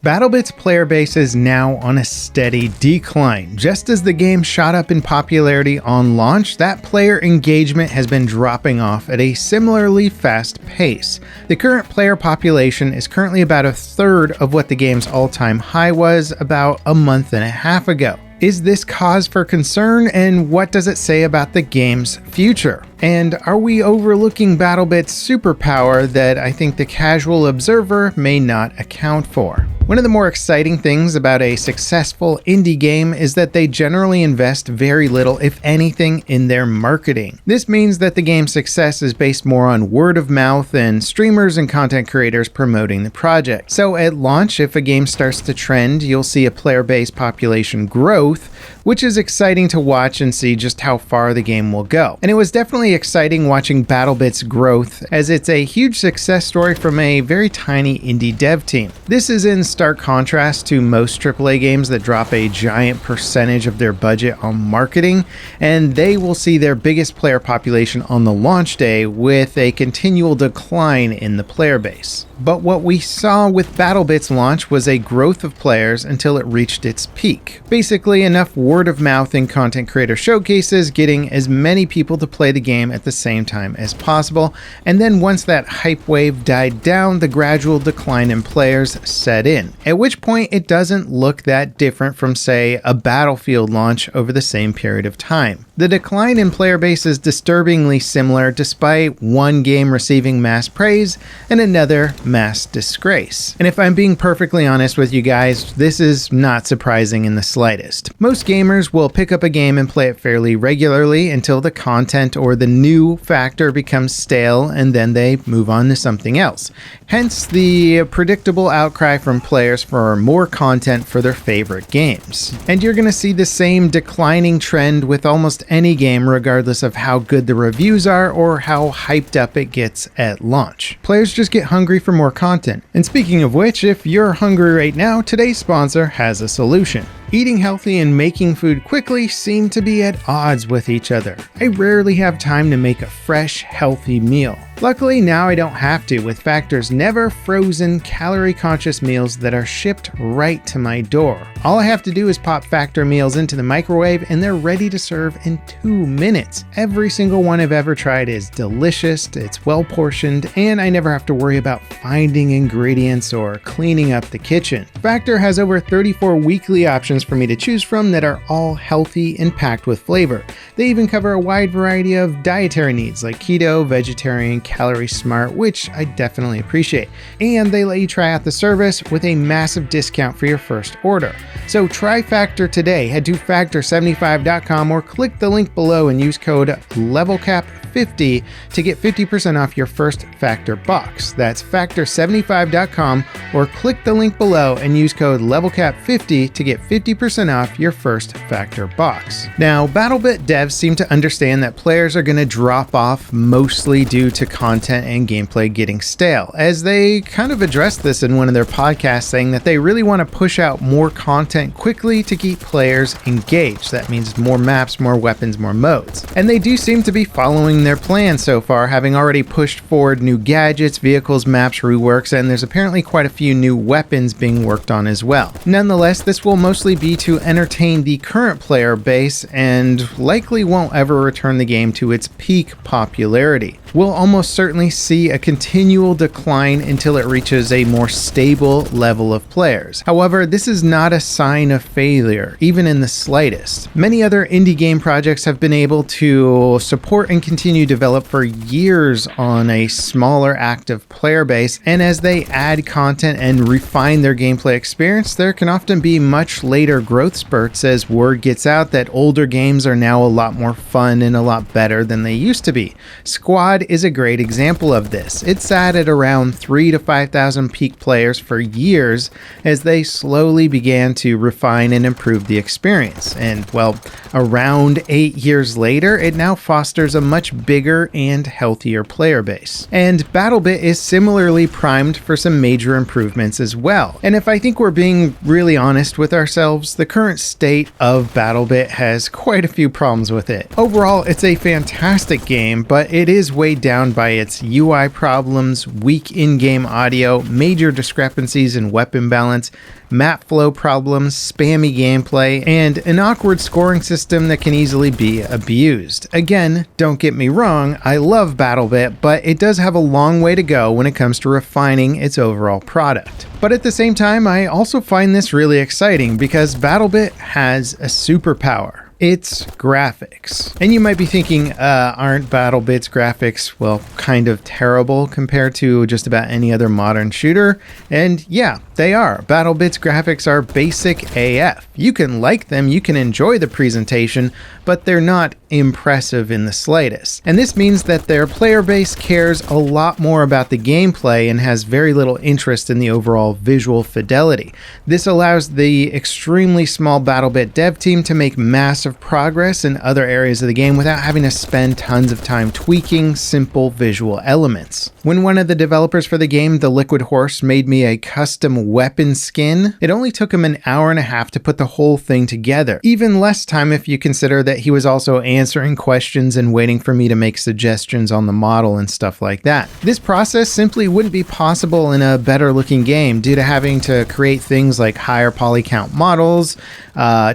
BattleBit's player base is now on a steady decline. Just as the game shot up in popularity on launch, that player engagement has been dropping off at a similarly fast pace. The current player population is currently about a third of what the game's all-time high was about a month and a half ago. Is this cause for concern, and what does it say about the game's future? And are we overlooking BattleBit's superpower that I think the casual observer may not account for? One of the more exciting things about a successful indie game is that they generally invest very little, if anything, in their marketing. This means that the game's success is based more on word of mouth and streamers and content creators promoting the project. So at launch, if a game starts to trend, you'll see a player base population growth, which is exciting to watch and see just how far the game will go. And it was definitely exciting watching BattleBit's growth, as it's a huge success story from a very tiny indie dev team. This is in stark contrast to most AAA games that drop a giant percentage of their budget on marketing, and they will see their biggest player population on the launch day with a continual decline in the player base. But what we saw with BattleBit's launch was a growth of players until it reached its peak. Basically enough word of mouth and content creator showcases, getting as many people to play the game at the same time as possible, and then once that hype wave died down, the gradual decline in players set in, at which point it doesn't look that different from, say, a Battlefield launch over the same period of time. The decline in player base is disturbingly similar, despite one game receiving mass praise and another mass disgrace. And if I'm being perfectly honest with you guys, this is not surprising in the slightest. Most gamers will pick up a game and play it fairly regularly until the content or the new factor becomes stale, and then they move on to something else. Hence the predictable outcry from players for more content for their favorite games. And you're going to see the same declining trend with almost any game, regardless of how good the reviews are or how hyped up it gets at launch. Players just get hungry for more content. And speaking of which, if you're hungry right now, today's sponsor has a solution. Eating healthy and making food quickly seem to be at odds with each other. I rarely have time to make a fresh, healthy meal. Luckily, now I don't have to, with Factor's never frozen, calorie-conscious meals that are shipped right to my door. All I have to do is pop Factor meals into the microwave and they're ready to serve in 2 minutes. Every single one I've ever tried is delicious, it's well portioned, and I never have to worry about finding ingredients or cleaning up the kitchen. Factor has over 34 weekly options for me to choose from that are all healthy and packed with flavor. They even cover a wide variety of dietary needs like keto, vegetarian, calorie smart, which I definitely appreciate. And they let you try out the service with a massive discount for your first order. So try Factor today. Head to factor75.com or click the link below and use code LEVELCAP50 to get 50% off your first Factor box. That's factor75.com or click the link below and use code LEVELCAP50 to get 50% off your first Factor box. Now, BattleBit devs seem to understand that players are going to drop off mostly due to content and gameplay getting stale, as they kind of addressed this in one of their podcasts, saying that they really want to push out more content quickly to keep players engaged. That means more maps, more weapons, more modes. And they do seem to be following their plan so far, having already pushed forward new gadgets, vehicles, maps, reworks, and there's apparently quite a few new weapons being worked on as well. Nonetheless, this will mostly be to entertain the current player base and likely won't ever return the game to its peak popularity. We'll almost certainly see a continual decline until it reaches a more stable level of players. However, this is not a sign of failure, even in the slightest. Many other indie game projects have been able to support and continue to develop for years on a smaller active player base, and as they add content and refine their gameplay experience, there can often be much later growth spurts as word gets out that older games are now a lot more fun and a lot better than they used to be. Squad is a great example of this. It sat at around 3,000 to 5,000 peak players for years as they slowly began to refine and improve the experience. And well, around 8 years later, it now fosters a much bigger and healthier player base. And BattleBit is similarly primed for some major improvements as well. And if I think we're being really honest with ourselves, the current state of BattleBit has quite a few problems with it. Overall, it's a fantastic game, but it is way weighed down by its UI problems, weak in-game audio, major discrepancies in weapon balance, map flow problems, spammy gameplay, and an awkward scoring system that can easily be abused. Again, don't get me wrong, I love BattleBit, but it does have a long way to go when it comes to refining its overall product. But at the same time, I also find this really exciting because BattleBit has a superpower. It's graphics. And you might be thinking, aren't BattleBit's graphics, well, kind of terrible compared to just about any other modern shooter? And yeah, they are. BattleBit's graphics are basic AF. You can like them, you can enjoy the presentation, but they're not impressive in the slightest. And this means that their player base cares a lot more about the gameplay and has very little interest in the overall visual fidelity. This allows the extremely small BattleBit dev team to make massive progress in other areas of the game without having to spend tons of time tweaking simple visual elements. When one of the developers for the game, the Liquid Horse, made me a custom weapon skin, it only took him an hour and a half to put the whole thing together. Even less time if you consider that he was also answering questions and waiting for me to make suggestions on the model and stuff like that. This process simply wouldn't be possible in a better looking game due to having to create things like higher poly count models,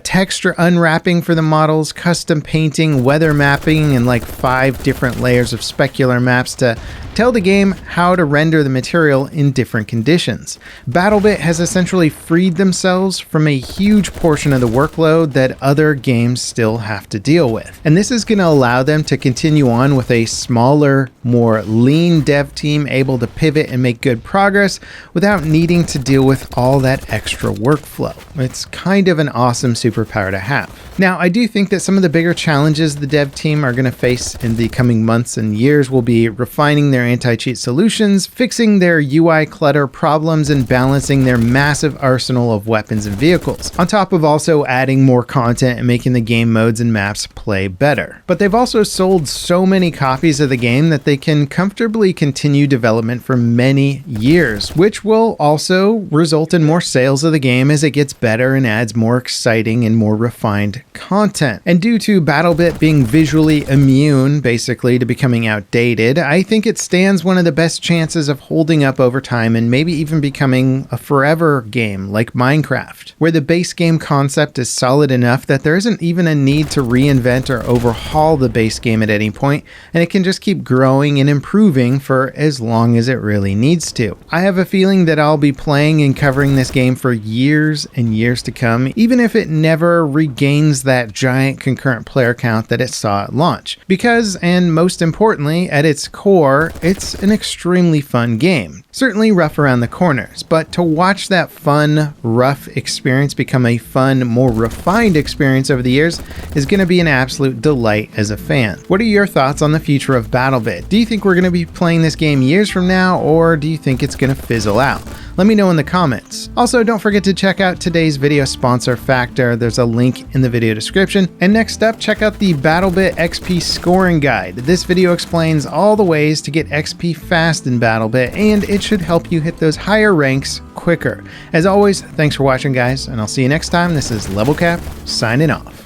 texture unwrapping for the models, custom painting, weather mapping, and like 5 different layers of specular maps to tell the game how to render the material in different conditions. BattleBit has essentially freed themselves from a huge portion of the workload that other games still have to deal with. And this is going to allow them to continue on with a smaller, more lean dev team able to pivot and make good progress without needing to deal with all that extra workflow. It's kind of an awesome superpower to have. Now, I do think that some of the bigger challenges the dev team are going to face in the coming months and years will be refining their anti-cheat solutions, fixing their UI clutter problems, and balancing their massive arsenal of weapons and vehicles, on top of also adding more content and making the game modes and maps play better. But they've also sold so many copies of the game that they can comfortably continue development for many years, which will also result in more sales of the game as it gets better and adds more exciting and more refined content. And due to BattleBit being visually immune, basically, to becoming outdated, I think it stands one of the best chances of holding up over time and maybe even becoming a forever game like Minecraft, where the base game concept is solid enough that there isn't even a need to reinvent or overhaul the base game at any point, and it can just keep growing and improving for as long as it really needs to. I have a feeling that I'll be playing and covering this game for years and years to come, even if it never regains that giant concurrent player count that it saw at launch. Because, and most importantly, at its core, it's an extremely fun game. Certainly rough around the corners, but to watch that fun, rough experience become a fun, more refined experience over the years is going to be an absolute delight as a fan. What are your thoughts on the future of BattleBit? Do you think we're going to be playing this game years from now, or do you think it's going to fizzle out? Let me know in the comments. Also, don't forget to check out today's video sponsor, Factor. There's a link in the video description. And next up, check out the BattleBit XP scoring guide. This video explains all the ways to get XP fast in BattleBit, and it should help you hit those higher ranks quicker. As always, thanks for watching, guys, and I'll see you next time. This is LevelCap, signing off.